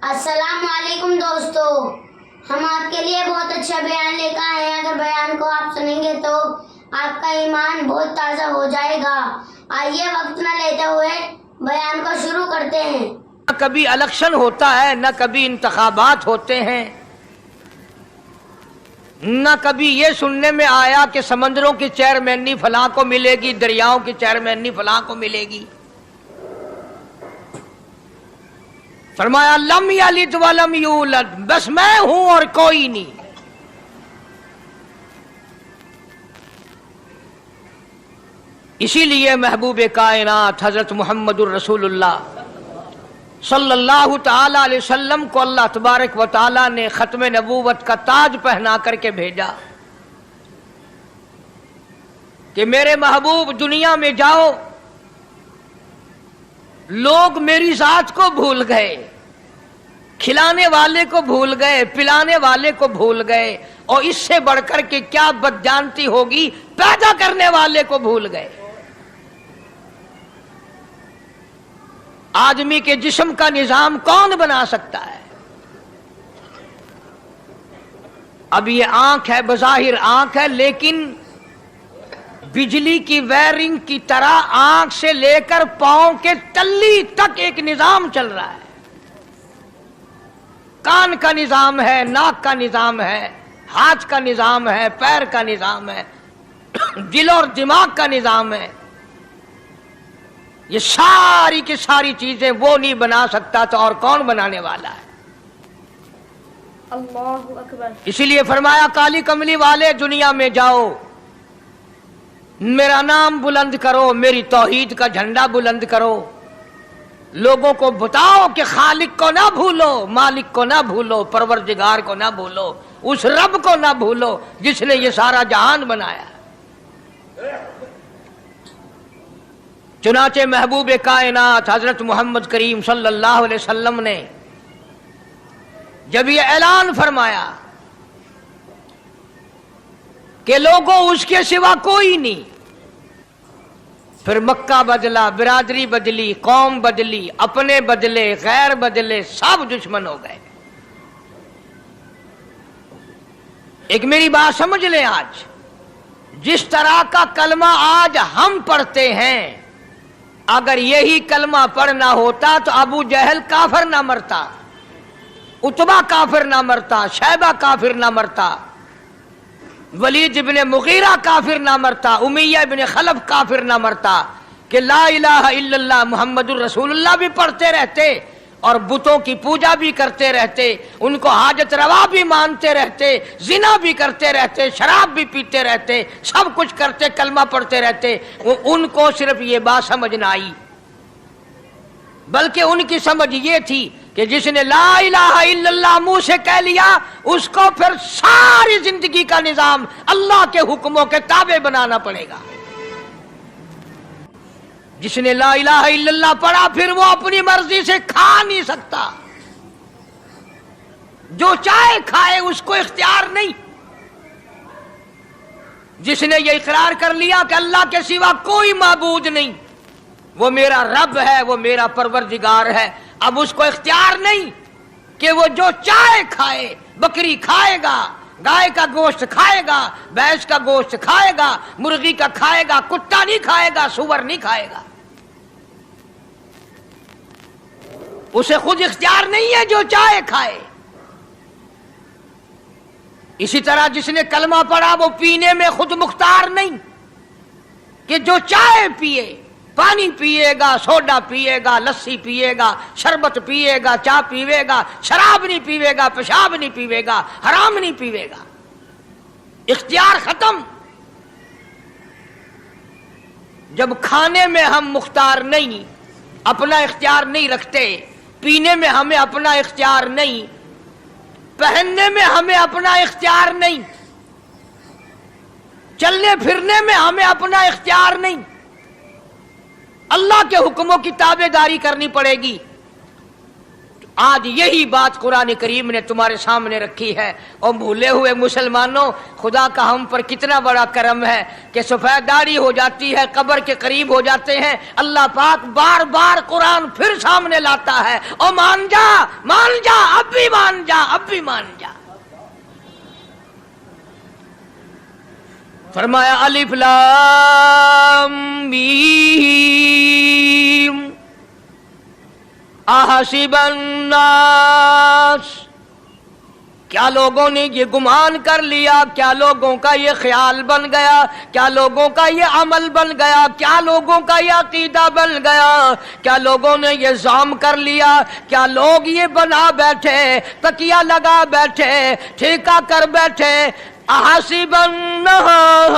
السلام علیکم دوستو، ہم آپ کے لیے بہت اچھا بیان لے کر آئے ہیں۔ اگر بیان کو آپ سنیں گے تو آپ کا ایمان بہت تازہ ہو جائے گا۔ آئیے وقت نہ لیتے ہوئے بیان کو شروع کرتے ہیں۔ نہ کبھی الیکشن ہوتا ہے، نہ کبھی انتخابات ہوتے ہیں، نہ کبھی یہ سننے میں آیا کہ سمندروں کی چیئرمینی فلاں کو ملے گی، دریاؤں کی چیئرمینی فلاں کو ملے گی۔ فرمایا لم یلد ولم یولد، بس میں ہوں اور کوئی نہیں۔ اسی لیے محبوب کائنات حضرت محمد الرسول اللہ صلی اللہ تعالی علیہ وسلم کو اللہ تبارک و تعالی نے ختم نبوت کا تاج پہنا کر کے بھیجا کہ میرے محبوب دنیا میں جاؤ، لوگ میری ذات کو بھول گئے، کھلانے والے کو بھول گئے، پلانے والے کو بھول گئے، اور اس سے بڑھ کر کے کیا بدجانتی ہوگی، پیدا کرنے والے کو بھول گئے۔ آدمی کے جسم کا نظام کون بنا سکتا ہے؟ اب یہ آنکھ ہے، بظاہر آنکھ ہے، لیکن بجلی کی وائرنگ کی طرح آنکھ سے لے کر پاؤں کے تلی تک ایک نظام چل رہا ہے۔ کان کا نظام ہے، ناک کا نظام ہے، ہاتھ کا نظام ہے، پیر کا نظام ہے، دل اور دماغ کا نظام ہے۔ یہ ساری کی ساری چیزیں وہ نہیں بنا سکتا تو اور کون بنانے والا ہے؟ اللہ اکبر۔ اسی لیے فرمایا کالی کملی والے دنیا میں جاؤ، میرا نام بلند کرو، میری توحید کا جھنڈا بلند کرو، لوگوں کو بتاؤ کہ خالق کو نہ بھولو، مالک کو نہ بھولو، پروردگار کو نہ بھولو، اس رب کو نہ بھولو جس نے یہ سارا جہان بنایا۔ چنانچہ محبوب کائنات حضرت محمد کریم صلی اللہ علیہ وسلم نے جب یہ اعلان فرمایا کہ لوگوں اس کے سوا کوئی نہیں، پھر مکہ بدلا، برادری بدلی، قوم بدلی، اپنے بدلے، غیر بدلے، سب دشمن ہو گئے۔ ایک میری بات سمجھ لیں، آج جس طرح کا کلمہ آج ہم پڑھتے ہیں، اگر یہی کلمہ پڑھنا ہوتا تو ابو جہل کافر نہ مرتا، عتبہ کافر نہ مرتا، شیبہ کافر نہ مرتا، ولید ابن مغیرہ کافر نہ مرتا، امیہ ابن خلف کافر نہ مرتا، کہ لا الہ الا اللہ محمد الرسول اللہ بھی پڑھتے رہتے اور بتوں کی پوجا بھی کرتے رہتے، ان کو حاجت روا بھی مانتے رہتے، زنا بھی کرتے رہتے، شراب بھی پیتے رہتے، سب کچھ کرتے، کلمہ پڑھتے رہتے۔ ان کو صرف یہ بات سمجھ نہ آئی، بلکہ ان کی سمجھ یہ تھی کہ جس نے لا الہ الا اللہ منہ سے کہہ لیا، اس کو پھر ساری زندگی کا نظام اللہ کے حکموں کے تابع بنانا پڑے گا۔ جس نے لا الہ الا اللہ پڑھا، پھر وہ اپنی مرضی سے کھا نہیں سکتا، جو چاہے کھائے، اس کو اختیار نہیں۔ جس نے یہ اقرار کر لیا کہ اللہ کے سوا کوئی معبود نہیں، وہ میرا رب ہے، وہ میرا پروردگار ہے، اب اس کو اختیار نہیں کہ وہ جو چاہے کھائے، بکری کھائے گا، گائے کا گوشت کھائے گا، بھینس کا گوشت کھائے گا، مرغی کا کھائے گا، کتا نہیں کھائے گا، سور نہیں کھائے گا۔ اسے خود اختیار نہیں ہے، جو چاہے کھائے۔ اسی طرح جس نے کلمہ پڑھا، وہ پینے میں خود مختار نہیں کہ جو چاہے پیے، پانی پیے گا، سوڈا پیے گا، لسی پیے گا، شربت پیے گا، چائے پیے گا، شراب نہیں پیے گا، پیشاب نہیں پیے گا، حرام نہیں پیے گا، اختیار ختم۔ جب کھانے میں ہم مختار نہیں، اپنا اختیار نہیں رکھتے، پینے میں ہمیں اپنا اختیار نہیں، پہننے میں ہمیں اپنا اختیار نہیں، چلنے پھرنے میں ہمیں اپنا اختیار نہیں، اللہ کے حکموں کی تابع داری کرنی پڑے گی، आज यही बात कुरान करीम ने तुम्हारे सामने रखी है। और भूले हुए मुसलमानों, खुदा का हम पर कितना बड़ा करम है कि सफेद दाढ़ी हो जाती है, कब्र के करीब हो जाते हैं, अल्लाह पाक बार बार कुरान फिर सामने लाता है और मान जा, अब भी मान जा, अब भी मान जा। फरमाया अलिफ लाम मीम अहसिबन नास, क्या लोगों ने ये गुमान कर लिया, क्या लोगों का ये ख्याल बन गया, क्या लोगों का ये अमल बन गया, क्या लोगों का ये अकीदा बन गया, क्या लोगों ने ये ज़ाम कर लिया, क्या लोग ये बना बैठे, तकिया लगा बैठे, ठेका कर बैठे, अहसिबन नास,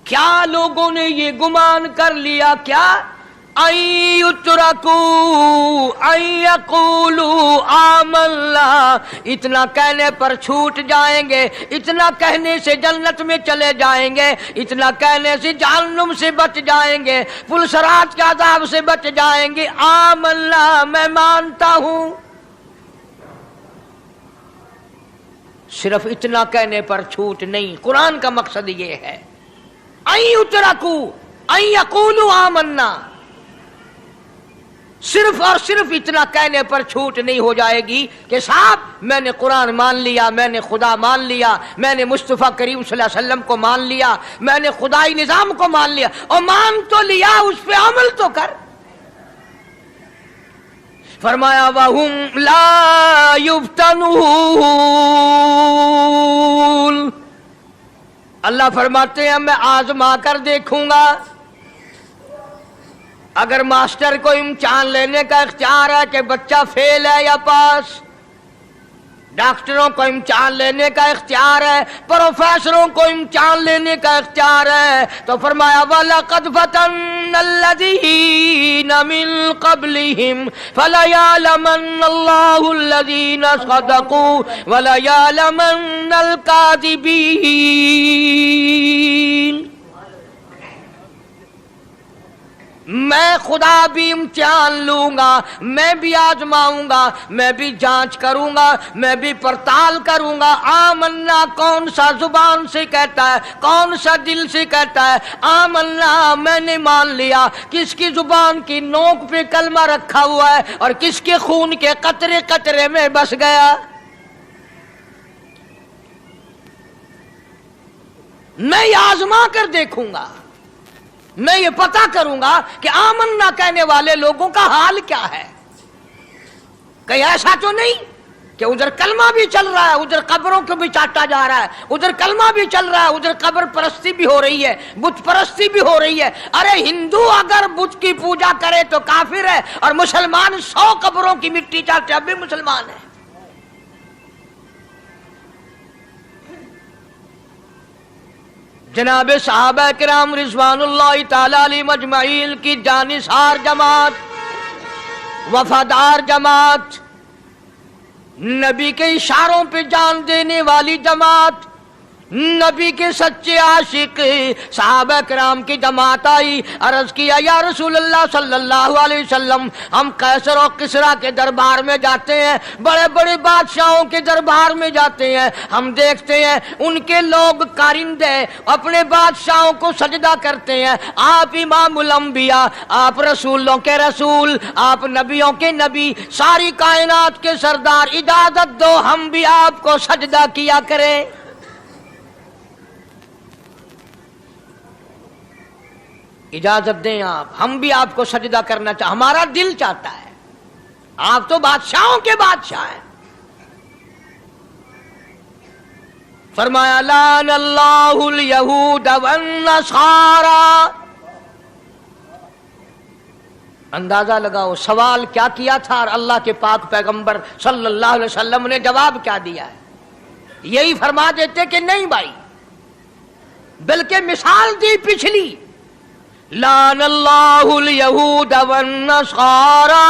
क्या लोगों ने ये गुमान कर लिया, क्या अय्युतरकू अय्यकूलू आमन्ना, इतना कहने पर छूट जाएंगे, इतना कहने से जन्नत में चले जाएंगे, इतना कहने से जहन्नुम से बच जाएंगे, पुलसरात के अज़ाब से बच जाएंगे। आमन्ना, मैं मानता हूं। सिर्फ इतना कहने पर छूट नहीं, कुरान का मकसद ये है अय्युतरकू अय्यकूलू आमन्ना, सिर्फ और सिर्फ इतना कहने पर छूट नहीं हो जाएगी कि साहब मैंने कुरान मान लिया, मैंने खुदा मान लिया, मैंने मुस्तफ़ा करीम सल्लल्लाहु अलैहि वसल्लम को मान लिया, मैंने खुदाई निजाम को मान लिया। और मान तो लिया, उस पे अमल तो कर। फरमाया वहुम ला युफ्तनून, अल्लाह फरमाते हैं मैं आजमा कर देखूंगा। अगर मास्टर को इम्तिहान लेने का इख्तियार है कि बच्चा फेल है या पास, डॉक्टरों को इम्तिहान लेने का इख्तियार है, प्रोफेसरों को इम्तिहान लेने का इख्तियार है, तो फरमाया वलक़द फ़तन्नल्लज़ीना मिन क़ब्लिहिम फ़लयअलमन्नल्लाहुल्लज़ीना सदक़ू वलयअलमन्नल काज़िबीन। मैं खुदा भी इम्तिहान लूंगा, मैं भी आजमाऊंगा, मैं भी जांच करूंगा, मैं भी पड़ताल करूंगा। आमन्ना कौन सा जुबान से कहता है, कौन सा दिल से कहता है। आमन्ना मैंने मान लिया, किसकी जुबान की नोक पे कलमा रखा हुआ है और किसके खून के कतरे कतरे में बस गया। मैं आजमा कर देखूंगा, मैं ये पता करूंगा कि आमन्ना कहने वाले लोगों का हाल क्या है। कहीं ऐसा तो नहीं कि उधर कलमा भी चल रहा है, उधर कब्रों को भी चाटा जा रहा है, उधर कलमा भी चल रहा है, उधर कब्र परस्ती भी हो रही है, बुत परस्ती भी हो रही है। अरे हिंदू अगर बुत की पूजा करे तो काफिर है, और मुसलमान 100 कब्रों की मिट्टी चाटे अब भी मुसलमान है। जनाब साहबा किराम रिज़वानुल्लाहि ताला अलैहिम अजमईन की जानिसार जमात, वफादार जमात, नबी के इशारों पे जान देने वाली जमात, नबी के सच्चे आशिक साहबा किराम की जमात आई। अर्ज किया या रसूल अल्लाह सल्लल्लाहु अलैहि वसल्लम, हम कैसर और किसरा के दरबार में जाते हैं, बड़े बड़े बादशाहों के दरबार में जाते हैं, हम देखते हैं उनके लोग कारिंदे अपने बादशाहों को सजदा करते हैं। आप इमामुल अंबिया, आप रसूलों के रसूल, आप नबियों के नबी, सारी कायनात के सरदार, इजाजत दो हम भी आपको सजदा किया करें। इजाजत दें आप, हम भी आपको सजदा करना चाहते, हमारा दिल चाहता है। आप तो बादशाहों के बादशाह हैं। फरमाया लानल्लाहुल यहूद वन नसारा। अंदाजा लगाओ सवाल क्या किया था और अल्लाह के पाक पैगंबर सल्लल्लाहु अलैहि वसल्लम ने जवाब क्या दिया है। यही फरमा देते कि नहीं भाई, बल्कि मिसाल दी पिछली, लानल्लाहुल यहूद वन नसारा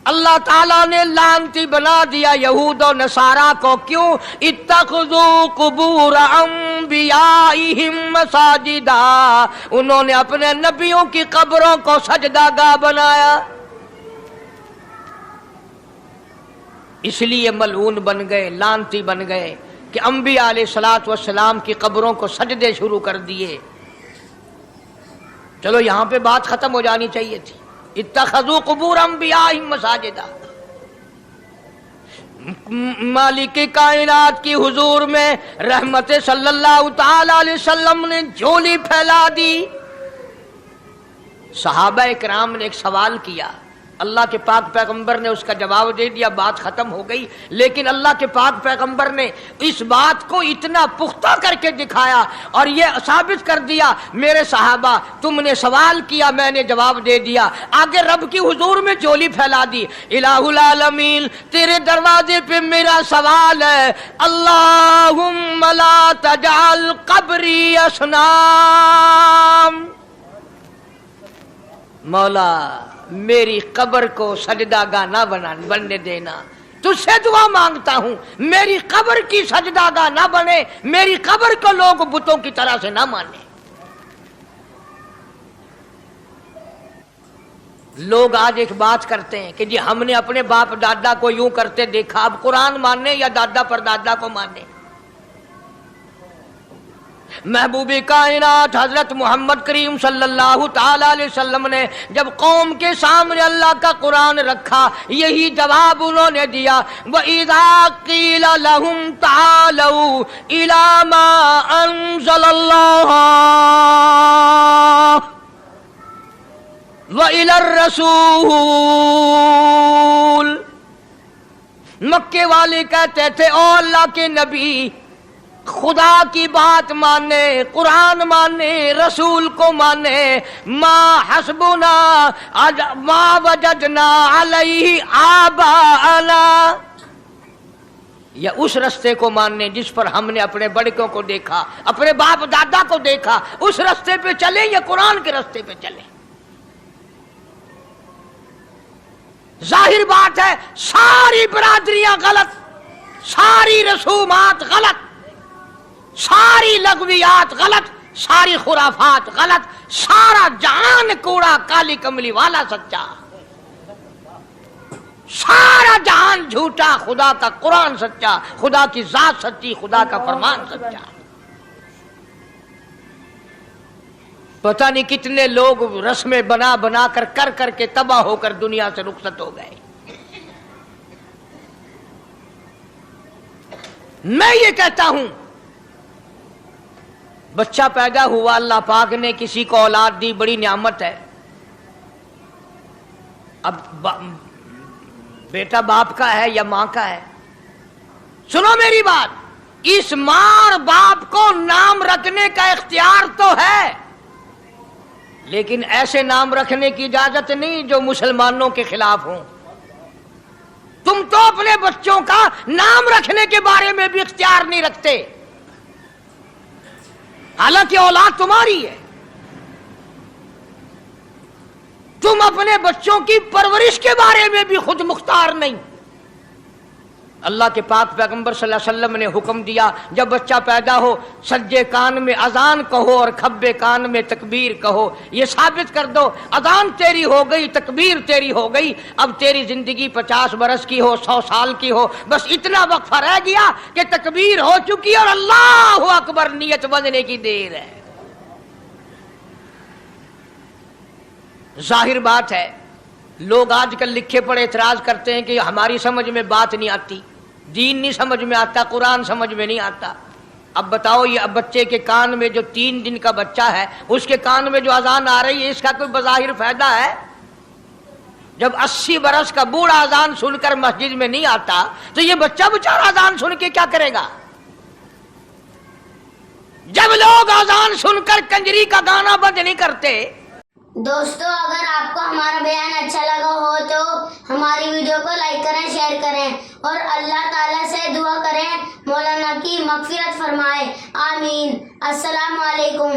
अल्लाह ताला ने लानती बना दिया यहूद और नसारा को। क्यों? इत्तखज़ू कुबूर अंबियाइहिम मसाजिदा, उन्होंने अपने नबियों की कब्रों को सजदागाह बनाया, इसलिए मलऊन बन गए, लानती बन गए कि अंबिया अलैहिस्सलातु वस्सलाम की कब्रों को सजदे शुरू कर दिए। चलो यहां पे बात खत्म हो जानी चाहिए थी। इत्तखज़ू कुबूर अंबियाइहिम मसाजिदा। मालिक कायनात की हुजूर में रहमत सल्लल्लाहु ताला अलैहि वसल्लम ने झोली फैला दी। सहाबा इकराम ने एक सवाल किया, अल्लाह के पाक पैगंबर ने उसका जवाब दे दिया, बात खत्म हो गई। लेकिन अल्लाह के पाक पैगंबर ने इस बात को इतना पुख्ता करके दिखाया और ये साबित कर दिया, मेरे सहाबा तुमने सवाल किया, मैंने जवाब दे दिया। आगे रब की हुजूर में झोली फैला दी। इलाहुल आलमीन, तेरे दरवाजे पे मेरा सवाल है, अल्लाहुम्मा ला तजअल कब्री असनाम, मौला मेरी कब्र को सजदागाह ना बनने देना। तुझसे दुआ मांगता हूं, मेरी कब्र की सजदागाह ना बने, मेरी कब्र को लोग बुतों की तरह से ना माने। लोग आज एक बात करते हैं कि जी हमने अपने बाप दादा को यूं करते देखा, अब कुरान मानने या दादा परदादा को माने। महबूबे कायनात हजरत मोहम्मद करीम सल्लल्लाहु ताला अलैहि वसल्लम ने जब कौम के सामने अल्लाह का कुरान रखा, यही जवाब उन्होंने दिया, व इज़ा क़ीला लहुम तालू इला मा अंज़लल्लाह व इलर रसूल। मक्के वाले कहते थे, ओ अल्लाह के नबी, खुदा की बात माने, कुरान माने, रसूल को माने, मा हस्बुना मा वजदना अलैहि आबाअना, या उस रास्ते को मानने जिस पर हमने अपने बड़कों को देखा, अपने बाप दादा को देखा, उस रास्ते पे चले या कुरान के रास्ते पे चले। जाहिर बात है सारी बरादरियां गलत, सारी रसूमात गलत, सारी लगवियात गलत, सारी खुराफात गलत, सारा जहान कूड़ा काली कमली वाला सच्चा, सारा जहान झूठा, खुदा का कुरान सच्चा, खुदा की जात सच्ची, खुदा का फरमान सच्चा। पता नहीं कितने लोग रस्में बना बना कर करके तबाह होकर दुनिया से रुखसत हो गए। मैं ये कहता हूं, बच्चा पैदा हुआ, अल्लाह पाक ने किसी को औलाद दी, बड़ी नियामत है। अब बेटा बाप का है या मां का है? सुनो मेरी बात, इस मां और बाप को नाम रखने का इख्तियार तो है, लेकिन ऐसे नाम रखने की इजाजत नहीं जो मुसलमानों के खिलाफ हों। तुम तो अपने बच्चों का नाम रखने के बारे में भी इख्तियार नहीं रखते, हालांकि औलाद तुम्हारी है। तुम अपने बच्चों की परवरिश के बारे में भी खुद मुख्तार नहीं। अल्लाह के पाक पैगंबर सल्लल्लाहु अलैहि वसल्लम ने हुक्म दिया, जब बच्चा पैदा हो सज्जे कान में अजान कहो और खब्बे कान में तकबीर कहो। ये साबित कर दो, अजान तेरी हो गई, तकबीर तेरी हो गई, अब तेरी जिंदगी 50 बरस की हो, 100 साल की हो, बस इतना वक्फा रह गया कि तकबीर हो चुकी और अल्लाहु अकबर नियत बंधने की देर है। जाहिर बात है, लोग आजकल लिखे पढ़े एतराज करते हैं कि हमारी समझ में बात नहीं आती, दीन नहीं समझ में आता, कुरान समझ में नहीं आता। अब बताओ, ये अब बच्चे के कान में जो 3 दिन का बच्चा है, उसके कान में जो अजान आ रही है, इसका कोई बज़ाहिर फायदा है? जब 80 बरस का बूढ़ा अजान सुनकर मस्जिद में नहीं आता, तो ये बच्चा बेचारा अजान सुन के क्या करेगा? जब लोग अजान सुनकर कंजरी का गाना बंद नहीं करते। दोस्तों, अगर आपको हमारा बयान अच्छा लगा हो तो हमारी वीडियो को लाइक करें, शेयर करें और अल्लाह ताला से दुआ करें मौलाना की मगफिरत फरमाए। आमीन। अस्सलामु अलैकुम।